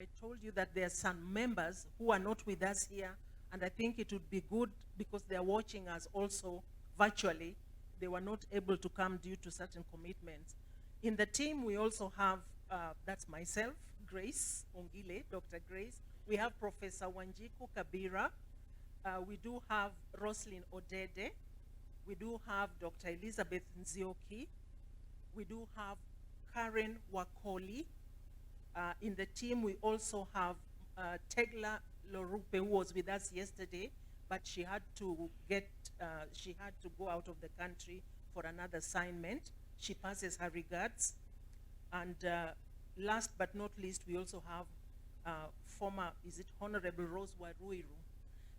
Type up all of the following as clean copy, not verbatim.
I told you that there are some members who are not with us here, and I think it would be good because they are watching us also virtually. They were not able to come due to certain commitments. In the team, we also have, that's myself, Grace Ongile, Dr. Grace. We have Professor Wanjiku Kabira. We do have Roslyn Odede. We do have Dr. Elizabeth Nzioki. We do have Karen Wakoli. In the team, we also have Tegla Lorupe, who was with us yesterday, but she had to go out of the country for another assignment. She passes her regards. And last but not least, we also have former, is it Honorable Rose Waruiru.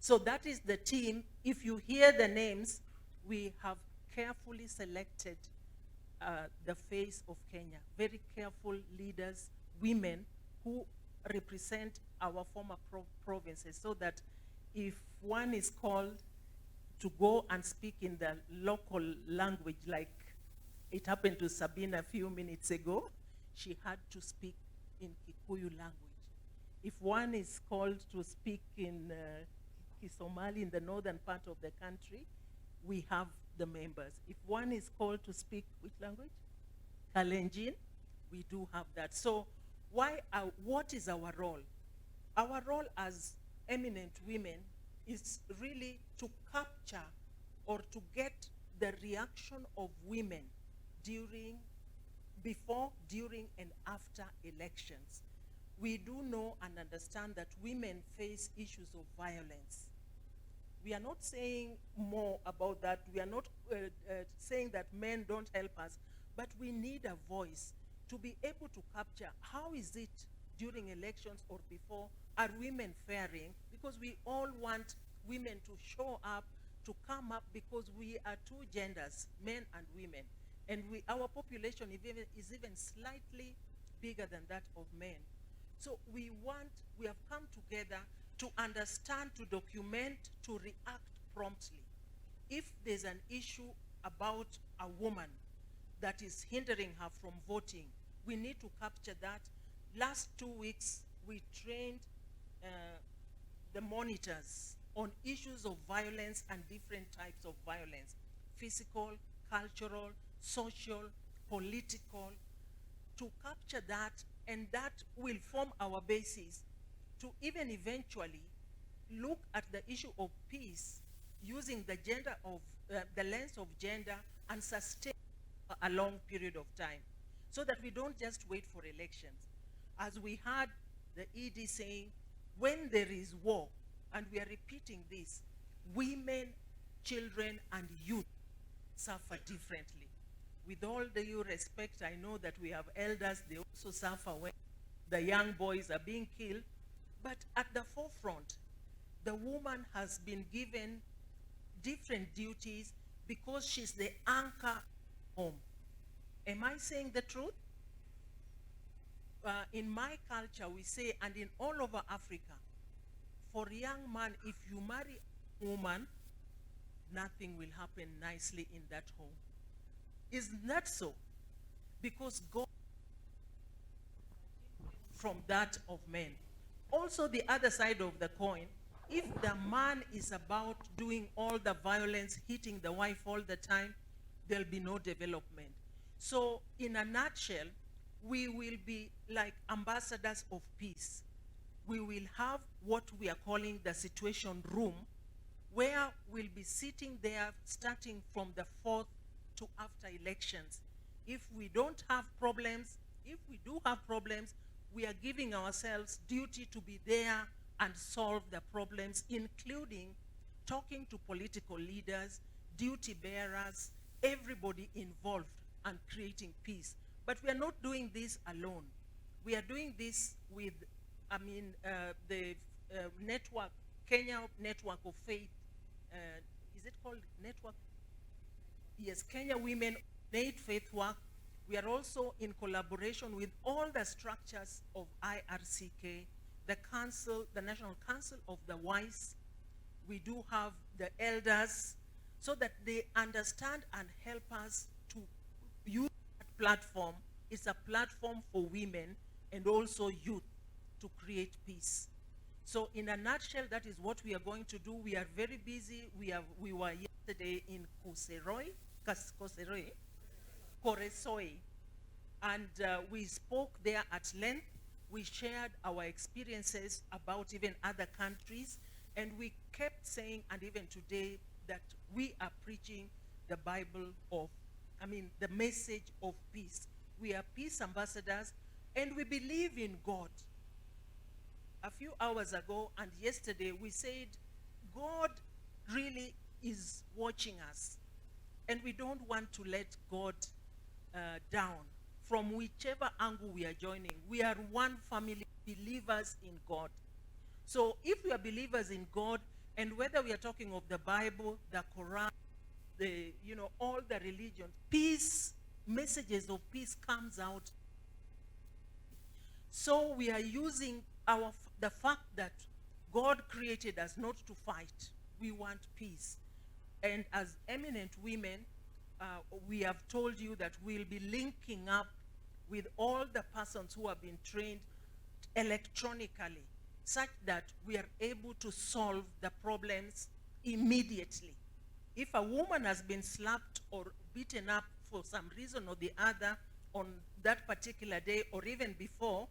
So that is the team. If you hear the names, we have carefully selected the face of Kenya. Very careful leaders, women who represent our former provinces, so that if one is called to go and speak in the local language, like it happened to Sabina a few minutes ago, she had to speak in Kikuyu language. If one is called to speak in Kisomali in the northern part of the country, we have the members. If one is called to speak which language? Kalenjin, we do have that. So what is our role? Our role as eminent women is really to capture or to get the reaction of women before, during, and after elections. We do know and understand that women face issues of violence. We are not saying more about that. We are not saying that men don't help us, but we need a voice to be able to capture how is it during elections or before, are women faring? Because we all want women to show up, to come up, because we are two genders, men and women. And our population is even slightly bigger than that of men. So we have come together to understand, to document, to react promptly. If there's an issue about a woman that is hindering her from voting, we need to capture that. Last 2 weeks, we trained the monitors on issues of violence and different types of violence: physical, cultural, social, political, to capture that, and that will form our basis to even eventually look at the issue of peace using the the lens of gender, and sustain a long period of time, so that we don't just wait for elections. As we heard the ED saying, when there is war, and we are repeating this, women, children, and youth suffer differently. With all due respect, I know that we have elders, they also suffer when the young boys are being killed. But at the forefront, the woman has been given different duties because she's the anchor home. Am I saying the truth? In my culture, we say, and in all over Africa, for a young man, if you marry a woman, nothing will happen nicely in that home. Isn't that so? Because God from that of men. Also, the other side of the coin, if the man is about doing all the violence, hitting the wife all the time, there'll be no development. So, in a nutshell, we will be like ambassadors of peace. We will have what we are calling the situation room, where we'll be sitting there starting from the 4th to after elections. If we don't have problems, if we do have problems, we are giving ourselves duty to be there and solve the problems, including talking to political leaders, duty bearers, everybody involved, and creating peace. But we are not doing this alone. We are doing this with, the network, Kenya Network of Faith. Is it called Network? Yes, Kenya Women Need Faith Work. We are also in collaboration with all the structures of IRCK, the council, the National Council of the Wise. We do have the elders, so that they understand and help us to use that platform. It's a platform for women and also youth, to create peace. So in a nutshell, that is what we are going to do. We are very busy. We were yesterday in Koresoi, and we spoke there at length. We shared our experiences about even other countries, and we kept saying, and even today, that we are preaching the the message of peace. We are peace ambassadors, and we believe in God. A few hours ago and yesterday, we said, God really is watching us, and we don't want to let God down. From whichever angle we are joining, we are one family, believers in God. So if we are believers in God, and whether we are talking of the Bible, the Quran, all the religions, peace, messages of peace comes out. So we are using the fact that God created us not to fight. We want peace. And as eminent women, we have told you that we'll be linking up with all the persons who have been trained electronically, such that we are able to solve the problems immediately. If a woman has been slapped or beaten up for some reason or the other on that particular day or even before,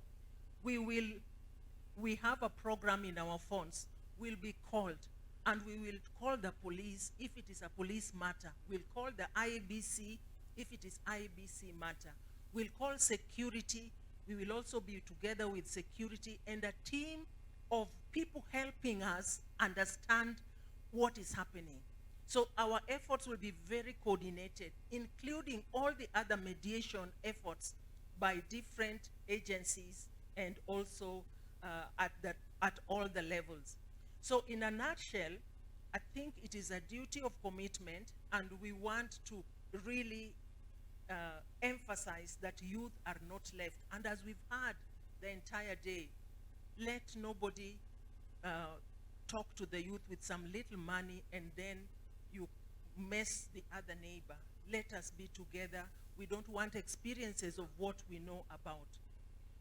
we have a program in our phones. Will be called, and we will call the police if it is a police matter. We'll call the IBC if it is IBC matter. We'll call security. We will also be together with security and a team of people helping us understand what is happening. So our efforts will be very coordinated, including all the other mediation efforts by different agencies and also at all the levels. So in a nutshell, I think it is a duty of commitment, and we want to really emphasize that youth are not left. And as we've heard the entire day, let nobody talk to the youth with some little money and then you mess the other neighbor. Let us be together. We don't want experiences of what we know about.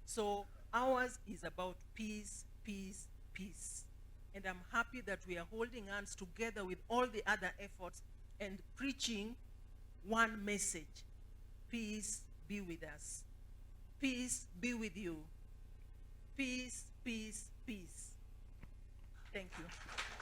So ours is about peace, peace, peace. And I'm happy that we are holding hands together with all the other efforts and preaching one message. Peace be with us. Peace be with you. Peace, peace, peace. Thank you.